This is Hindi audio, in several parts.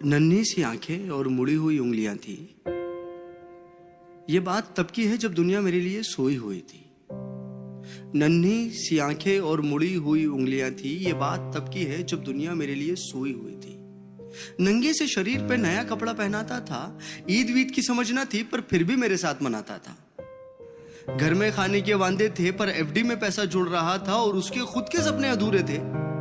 नन्ही सी आंखें और मुड़ी हुई उंगलियां थी। ये बात तब की है जब दुनिया मेरे लिए सोई हुई थी। नन्ही सी आंखें और मुड़ी हुई उंगलियां थी। ये बात तब की है जब दुनिया मेरे लिए सोई हुई थी। नंगे से शरीर पे नया कपड़ा पहनाता था। ईद वीद की समझ ना थी पर फिर भी मेरे साथ मनाता था। घर में खाने के वांदे थे पर एफडी में पैसा जुड़ रहा था और उसके खुद के सपने अधूरे थे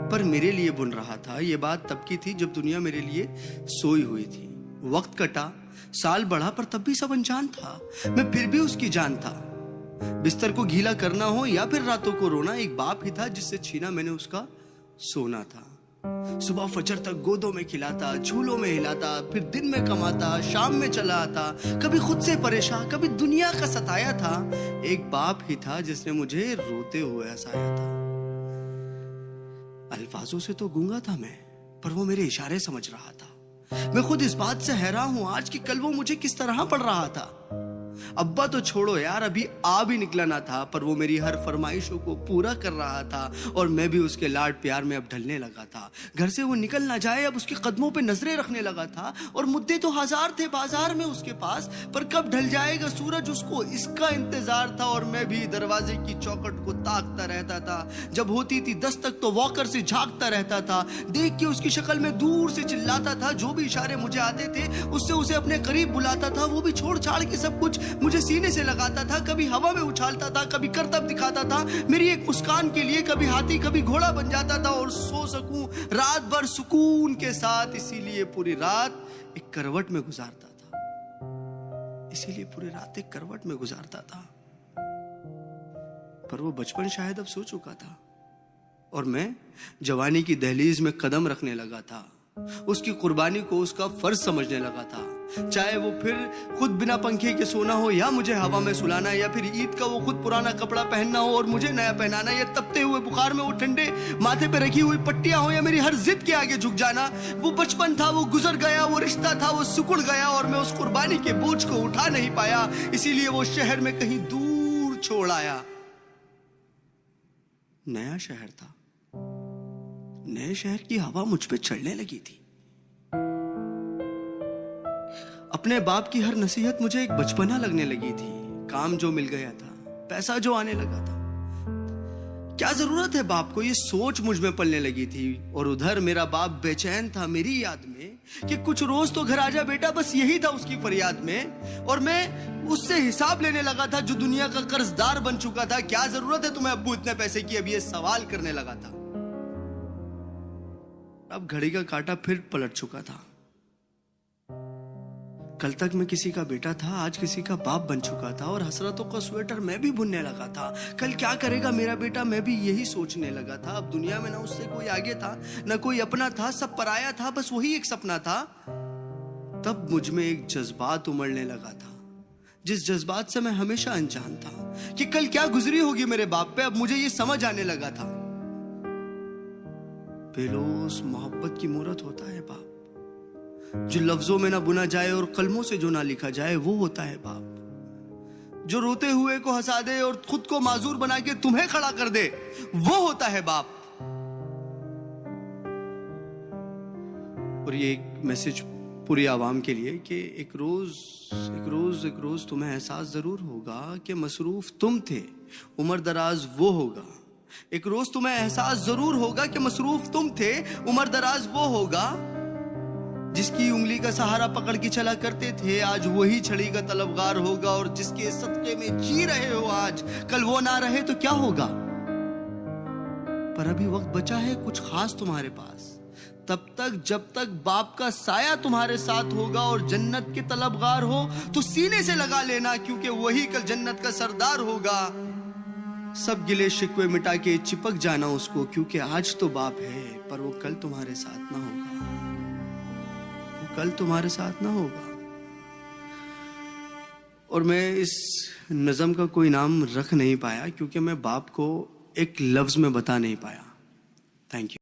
पर मेरे लिए बुन रहा था। यह बात तब की थी जब दुनिया मेरे लिए सोई हुई थी। वक्त कटा, साल बढ़ा पर तब भी सब अनजान था। मैं फिर भी उसकी जान था। बिस्तर को गीला करना हो या फिर रातों को रोना, एक बाप ही था जिससे छीना मैंने उसका सोना था। सुबह फजर तक गोदों में खिलाता, झूलों में हिलाता, फिर दिन में कमाता, शाम में चला आता, कभी खुद से परेशान, कभी दुनिया का सताया था। एक बाप ही था जिसने मुझे रोते हुए हंसाया था। अल्फाजों से तो गूंगा था मैं, पर वो मेरे इशारे समझ रहा था। मैं खुद इस बात से हैरान हूं आज कि कल वो मुझे किस तरह पढ़ रहा था। अब्बा तो छोड़ो यार, अभी आ भी निकला ना था पर वो मेरी हर फरमाइशों को पूरा कर रहा था और मैं भी उसके लाड प्यार में अब ढलने लगा था। घर से वो निकल ना जाए अब उसके कदमों पे नजरें रखने लगा था। और मुद्दे तो हजार थे बाजार में उसके पास, पर कब ढल जाएगा सूरज उसको इसका इंतजार था। और मैं भी दरवाजे की चौखट को ताकता रहता था। जब होती थी दस्तक तो वॉकर से झांकता रहता था। देख के उसकी शक्ल में दूर से चिल्लाता था। जो भी इशारे मुझे आते थे उससे उसे अपने करीब बुलाता था। वो भी छोड़ छाड़ के सब कुछ मुझे सीने से लगाता था। कभी हवा में उछालता था, कभी करतब दिखाता था मेरी एक मुस्कान के लिए। कभी हाथी कभी घोड़ा बन जाता था और सो सकूं रात भर सुकून के साथ। इसीलिए पूरी रात एक करवट में गुजारता था। इसीलिए पूरी रात एक करवट में गुजारता था। पर वो बचपन शायद अब सो चुका था और मैं जवानी की दहलीज में कदम रखने लगा था। उसकी कुर्बानी को उसका फर्ज समझने लगा था। चाहे वो फिर खुद बिना पंखे के सोना हो या मुझे हवा में सुलाना, या फिर ईद का वो खुद पुराना कपड़ा पहनना हो और मुझे नया पहनाना, या तपते हुए बुखार में वो ठंडे माथे पे रखी हुई पट्टियां हो या मेरी हर जिद के आगे झुक जाना। वो बचपन था, वो गुजर गया, वो रिश्ता था, वो सिकुड़ गया और मैं उस कुर्बानी के बोझ को उठा नहीं पाया। इसीलिए वो शहर में कहीं दूर छोड़ आया। नया शहर था, नए शहर की हवा मुझ पे चढ़ने लगी थी। अपने बाप की हर नसीहत मुझे एक बचपना लगने लगी थी। काम जो मिल गया था, पैसा जो आने लगा था, क्या जरूरत है बाप को, ये सोच मुझ में पलने लगी थी। और उधर मेरा बाप बेचैन था मेरी याद में कि कुछ रोज तो घर आजा बेटा, बस यही था उसकी फरियाद में। और मैं उससे हिसाब लेने लगा था जो दुनिया का कर्जदार बन चुका था। क्या जरूरत है तुम्हें अब्बू इतने पैसे की, अब ये सवाल करने लगा था। अब घड़ी का कांटा फिर पलट चुका था। कल तक मैं किसी का बेटा था, आज किसी का बाप बन चुका था और हसरतों का स्वेटर मैं भी बुनने लगा था। कल क्या करेगा मेरा बेटा, मैं भी यही सोचने लगा था। अब दुनिया में ना उससे कोई आगे था, ना कोई अपना था, सब पराया था, बस वही एक सपना था। तब मुझ में एक जज्बात उमड़ने लगा था, जिस जज्बात से मैं हमेशा अनजान था कि कल क्या गुजरी होगी मेरे बाप पे। अब मुझे ये समझ आने लगा था। बेलोस मोहब्बत की मूरत होता है बाप, जो लफ्जों में ना बुना जाए और कलमों से जो ना लिखा जाए, वो होता है बाप। जो रोते हुए को हंसा दे और खुद को माजूर बना के तुम्हें खड़ा कर दे, वो होता है बाप। और ये एक मैसेज पूरी आवाम के लिए कि एक रोज तुम्हें एहसास जरूर होगा कि मसरूफ तुम थे, उम्र दराज वो होगा। एक रोज तुम्हें एहसास जरूर होगा कि मसरूफ तुम थे, उम्र दराज वो होगा। जिसकी उंगली का सहारा पकड़ के चला करते थे, आज वही छड़ी का तलबगार होगा। और जिसके सदके में जी रहे हो आज, कल वो ना रहे तो क्या होगा। पर अभी वक्त बचा है कुछ खास तुम्हारे पास, तब तक जब तक बाप का साया तुम्हारे साथ होगा। और जन्नत के तलबगार हो तो सीने से लगा लेना, क्योंकि वही कल जन्नत का सरदार होगा। सब गिले शिकवे मिटा के चिपक जाना उसको, क्योंकि आज तो बाप है पर वो कल तुम्हारे साथ ना होगा। कल तुम्हारे साथ ना होगा। और मैं इस नज़म का कोई नाम रख नहीं पाया क्योंकि मैं बाप को एक लफ्ज में बता नहीं पाया। Thank you.